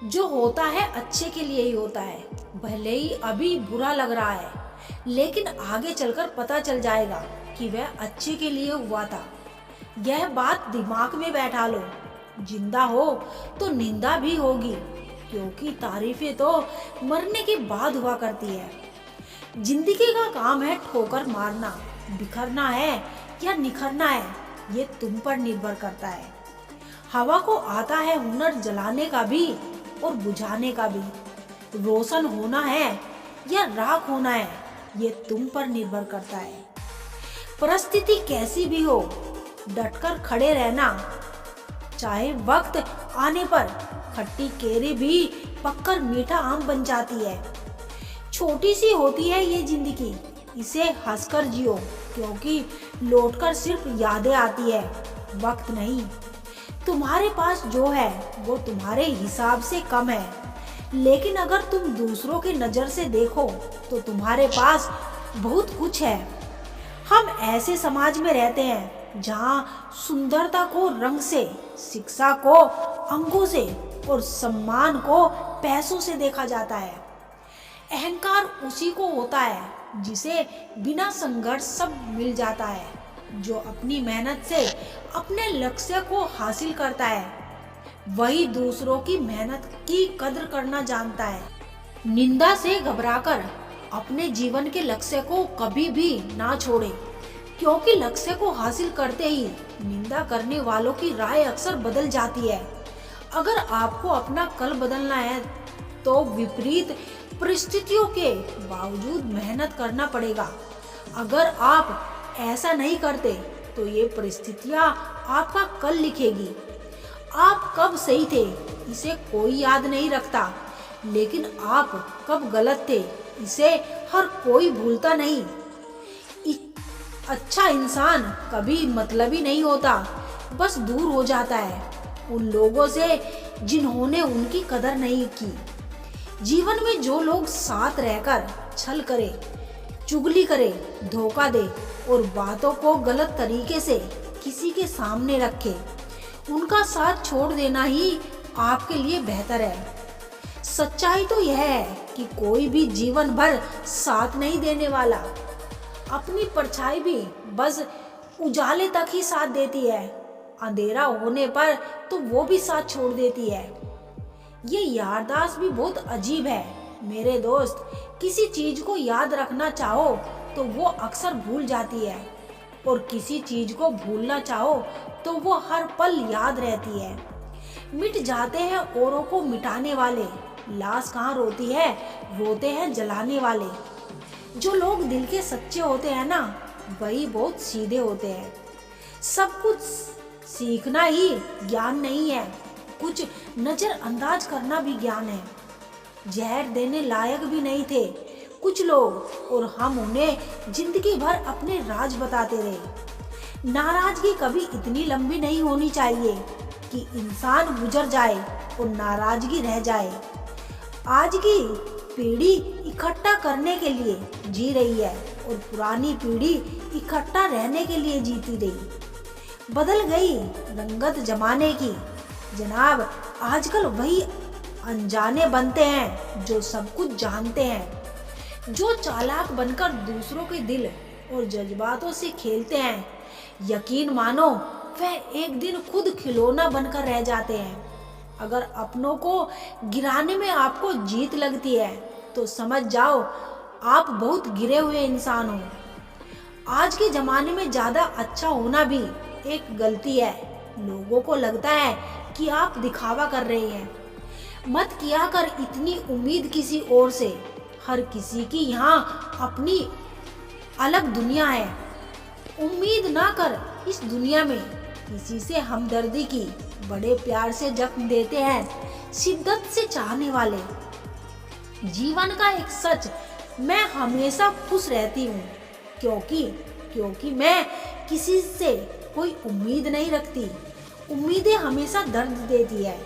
जो होता है अच्छे के लिए ही होता है। भले ही अभी बुरा लग रहा है, लेकिन आगे चलकर पता चल जाएगा कि वह अच्छे के लिए हुआ था। यह बात दिमाग में बैठा लो। जिंदा हो तो निंदा भी होगी, क्योंकि तारीफें तो मरने के बाद हुआ करती है। जिंदगी का काम है ठोकर मारना, बिखरना है या निखरना है, ये तुम पर निर्भर करता है। हवा को आता है हुनर जलाने का भी और बुझाने का भी। रोशन होना है या राख होना है, ये तुम पर निर्भर करता है। परिस्थिति कैसी भी हो, डटकर खड़े रहना। चाहे वक्त आने पर खट्टी केरी भी पककर मीठा आम बन जाती है। छोटी सी होती है ये जिंदगी, इसे हंसकर जियो, क्योंकि लौटकर सिर्फ यादें आती है, वक्त नहीं। तुम्हारे पास जो है वो तुम्हारे हिसाब से कम है, लेकिन अगर तुम दूसरों की नज़र से देखो तो तुम्हारे पास बहुत कुछ है। हम ऐसे समाज में रहते हैं जहाँ सुंदरता को रंग से, शिक्षा को अंगों से और सम्मान को पैसों से देखा जाता है। अहंकार उसी को होता है जिसे बिना संघर्ष सब मिल जाता है, जो अपनी मेहनत से अपने लक्ष्य को हासिल करता है, वही दूसरों की मेहनत की कद्र करना जानता है। निंदा से घबराकर अपने जीवन के लक्ष्य को कभी भी ना छोड़े, क्योंकि लक्ष्य को हासिल करते ही निंदा करने वालों की राय अक्सर बदल जाती है। अगर आपको अपना कल बदलना है तो विपरीत परिस्थितियों के बावजूद मेहनत करना पड़ेगा। अगर आप ऐसा नहीं करते तो ये परिस्थितियाँ आपका कल लिखेगी। आप कब सही थे इसे कोई याद नहीं रखता, लेकिन आप कब गलत थे इसे हर कोई भूलता नहीं। अच्छा इंसान कभी मतलबी नहीं होता, बस दूर हो जाता है उन लोगों से जिन्होंने उनकी कदर नहीं की। जीवन में जो लोग साथ रहकर छल करे, चुगली करे, धोखा दे और बातों को गलत तरीके से किसी के सामने रखे, उनका साथ छोड़ देना ही आपके लिए बेहतर है। सच्चाई तो यह है कि कोई भी जीवन भर साथ नहीं देने वाला। अपनी परछाई भी बस उजाले तक ही साथ देती है, अंधेरा होने पर तो वो भी साथ छोड़ देती है। ये याददाश्त भी बहुत अजीब है मेरे दोस्त। किसी चीज को याद रखना चाहो तो वो अक्सर भूल जाती है, और किसी चीज को भूलना चाहो तो वो हर पल याद रहती है। मिट जाते हैं औरों को मिटाने वाले, लाश कहाँ रोती है, रोते हैं जलाने वाले। जो लोग दिल के सच्चे होते हैं ना, वही बहुत सीधे होते हैं। सब कुछ सीखना ही ज्ञान नहीं है, कुछ नजरअंदाज करना भी ज्ञान है। जहर देने लायक भी नहीं थे कुछ लोग, और हम उन्हें जिंदगी भर अपने राज बताते रहे। नाराजगी कभी इतनी लंबी नहीं होनी चाहिए कि इंसान गुजर जाए और नाराजगी रह जाए। आज की पीढ़ी इकट्ठा करने के लिए जी रही है और पुरानी पीढ़ी इकट्ठा रहने के लिए जीती रही। बदल गई रंगत जमाने की जनाब। आजकल वही अनजाने बनते हैं जो सब कुछ जानते हैं, जो चालाक बनकर दूसरों के दिल और जज्बातों से खेलते हैं। यकीन मानो वह एक दिन खुद खिलौना बनकर रह जाते हैं। अगर अपनों को गिराने में आपको जीत लगती है तो समझ जाओ आप बहुत गिरे हुए इंसान हो। आज के जमाने में ज्यादा अच्छा होना भी एक गलती है। लोगों को लगता है कि आप दिखावा कर रहे हैं। मत किया कर इतनी उम्मीद किसी और से। हर किसी की यहाँ अपनी अलग दुनिया है। उम्मीद ना कर इस दुनिया में किसी से हमदर्दी की। बड़े प्यार से जख्म देते हैं शिद्दत से चाहने वाले। जीवन का एक सच, मैं हमेशा खुश रहती हूँ क्योंकि मैं किसी से कोई उम्मीद नहीं रखती। उम्मीदें हमेशा दर्द देती है।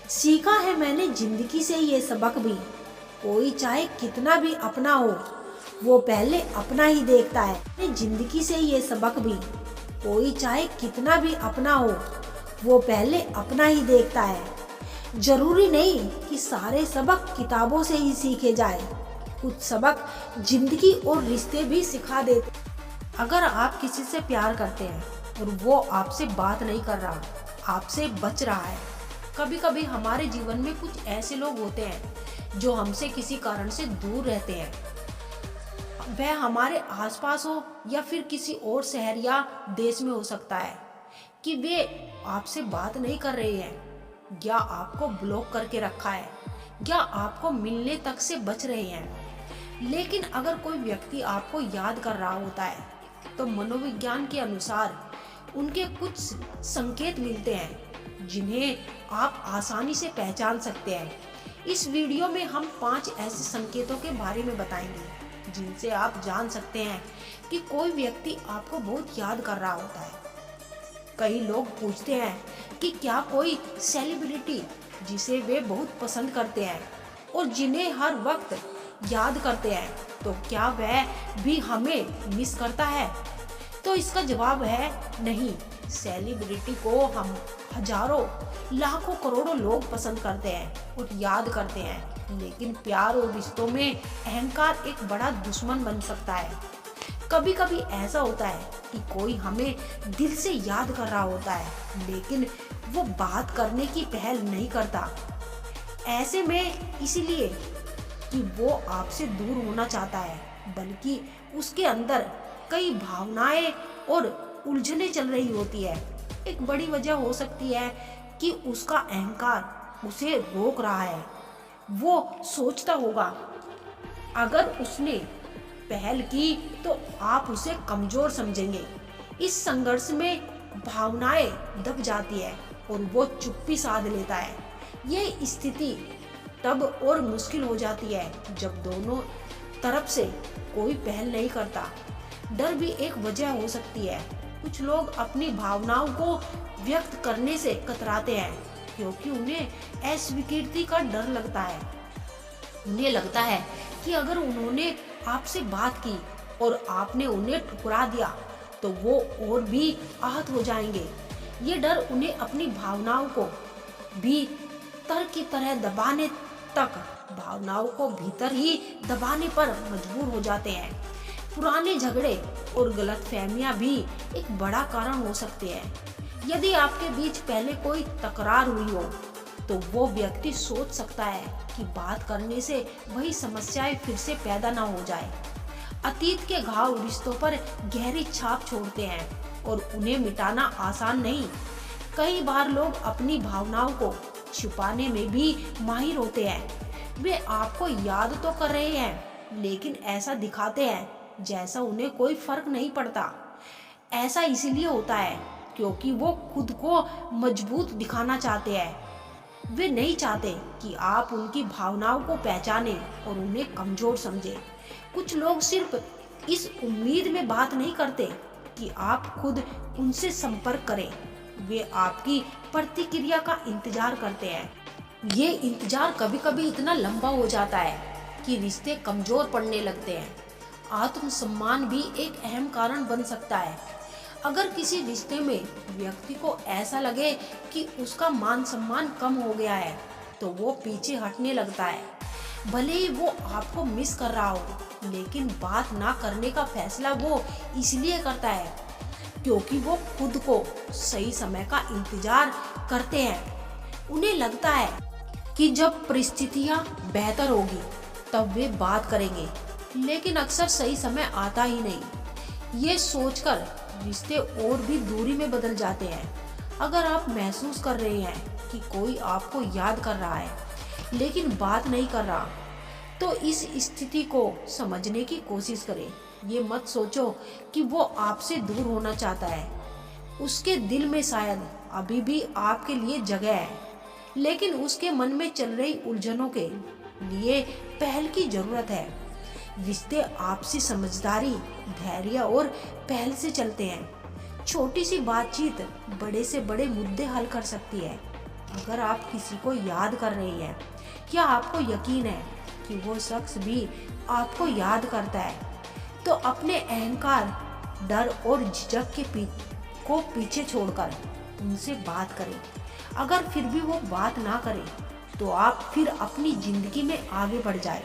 सीखा है मैंने जिंदगी से ये सबक भी, कोई चाहे कितना भी अपना हो वो पहले अपना ही देखता है। जिंदगी से ये सबक भी, कोई चाहे कितना भी अपना हो वो पहले अपना ही देखता है। जरूरी नहीं कि सारे सबक किताबों से ही सीखे जाए, कुछ सबक जिंदगी और रिश्ते भी सिखा देते। अगर आप किसी से प्यार करते हैं और वो आपसे बात नहीं कर रहा, आपसे बच रहा है, कभी कभी हमारे जीवन में कुछ ऐसे लोग होते हैं जो हमसे किसी कारण से दूर रहते हैं। वह हमारे आसपास हो या फिर किसी और शहर या देश में हो सकता है कि वे आपसे बात नहीं कर रहे हैं, या आपको ब्लॉक करके रखा है, या आपको मिलने तक से बच रहे हैं। लेकिन अगर कोई व्यक्ति आपको याद कर रहा होता है तो मनोविज्ञान के अनुसार उनके कुछ संकेत मिलते हैं जिन्हें आप आसानी से पहचान सकते हैं। इस वीडियो में हम 5 ऐसे संकेतों के बारे में बताएंगे जिनसे आप जान सकते हैं कि कोई व्यक्ति आपको बहुत याद कर रहा होता है। कई लोग पूछते हैं कि क्या कोई सेलिब्रिटी जिसे वे बहुत पसंद करते हैं और जिन्हें हर वक्त याद करते हैं, तो क्या वह भी हमें मिस करता है? तो इसका जवाब है नहीं। सेलिब्रिटी को हम हजारों लाखों करोड़ों लोग पसंद करते हैं और याद करते हैं, लेकिन प्यार और रिश्तों में अहंकार एक बड़ा दुश्मन बन सकता है। कभी कभी ऐसा होता है कि कोई हमें दिल से याद कर रहा होता है, लेकिन वो बात करने की पहल नहीं करता। ऐसे में इसलिए कि वो आपसे दूर होना चाहता है, बल्कि उसके अंदर कई भावनाएं और उलझने चल रही होती है। एक बड़ी वजह हो सकती है कि उसका अहंकार उसे रोक रहा है। वो सोचता होगा अगर उसने पहल की तो आप उसे कमजोर समझेंगे। इस संघर्ष में भावनाएं दब जाती है और वो चुप्पी साध लेता है। ये स्थिति तब और मुश्किल हो जाती है जब दोनों तरफ से कोई पहल नहीं करता। डर भी एक वजह हो सकती है। कुछ लोग अपनी भावनाओं को व्यक्त करने से कतराते हैं क्योंकि उन्हें अस्वीकृति का डर लगता है। उन्हें लगता है कि अगर उन्होंने आपसे बात की और आपने उन्हें ठुकरा दिया तो वो और भी आहत हो जाएंगे। ये डर उन्हें अपनी भावनाओं को भी तर की तरह दबाने भावनाओं को भीतर ही दबाने पर मजबूर हो जाते हैं। पुराने झगड़े और गलतफहमियां भी एक बड़ा कारण हो सकते हैं। यदि आपके बीच पहले कोई तकरार हुई हो तो वो व्यक्ति सोच सकता है कि बात करने से वही समस्याएं फिर से पैदा ना हो जाए। अतीत के घाव रिश्तों पर गहरी छाप छोड़ते हैं और उन्हें मिटाना आसान नहीं। कई बार लोग अपनी भावनाओं को छुपाने में भी माहिर होते हैं। वे आपको याद तो कर रहे हैं, लेकिन ऐसा दिखाते हैं जैसा उन्हें कोई फर्क नहीं पड़ता। ऐसा इसलिए होता है क्योंकि वो खुद को मजबूत दिखाना चाहते हैं। वे नहीं चाहते कि आप उनकी भावनाओं को पहचानें और उन्हें कमजोर समझें। कुछ लोग सिर्फ इस उम्मीद में बात नहीं करते कि आप खुद उनसे संपर्क करें, वे आपकी प्रतिक्रिया का इंतजार करते हैं। ये इंतजार कभी कभी इतना लंबा हो जाता है कि रिश्ते कमजोर पड़ने लगते हैं। आत्मसम्मान भी एक अहम कारण बन सकता है। अगर किसी रिश्ते में व्यक्ति को ऐसा लगे कि उसका मान सम्मान कम हो गया है तो वो पीछे हटने लगता है। भले ही वो आपको मिस कर रहा हो, लेकिन बात ना करने का फैसला वो इसलिए करता है क्योंकि वो खुद को सही समय का इंतजार करते हैं। उन्हें लगता है कि जब परिस्थितियां बेहतर होगी तब वे बात करेंगे, लेकिन अक्सर सही समय आता ही नहीं। ये सोचकर रिश्ते और भी दूरी में बदल जाते हैं। अगर आप महसूस कर रहे हैं कि कोई आपको याद कर रहा है लेकिन बात नहीं कर रहा, तो इस स्थिति को समझने की कोशिश करें। ये मत सोचो कि वो आपसे दूर होना चाहता है। उसके दिल में शायद अभी भी आपके लिए जगह है, लेकिन उसके मन में चल रही उलझनों के लिए पहल की जरूरत है। रिश्ते आपसी समझदारी, धैर्य और पहल से चलते हैं। छोटी सी बातचीत बड़े से बड़े मुद्दे हल कर सकती है। अगर आप किसी को याद कर रहे हैं या आपको यकीन है कि वो शख्स भी आपको याद करता है, तो अपने अहंकार, डर और झिझक को पीछे छोड़कर उनसे बात करें। अगर फिर भी वो बात ना करे तो आप फिर अपनी जिंदगी में आगे बढ़ जाए।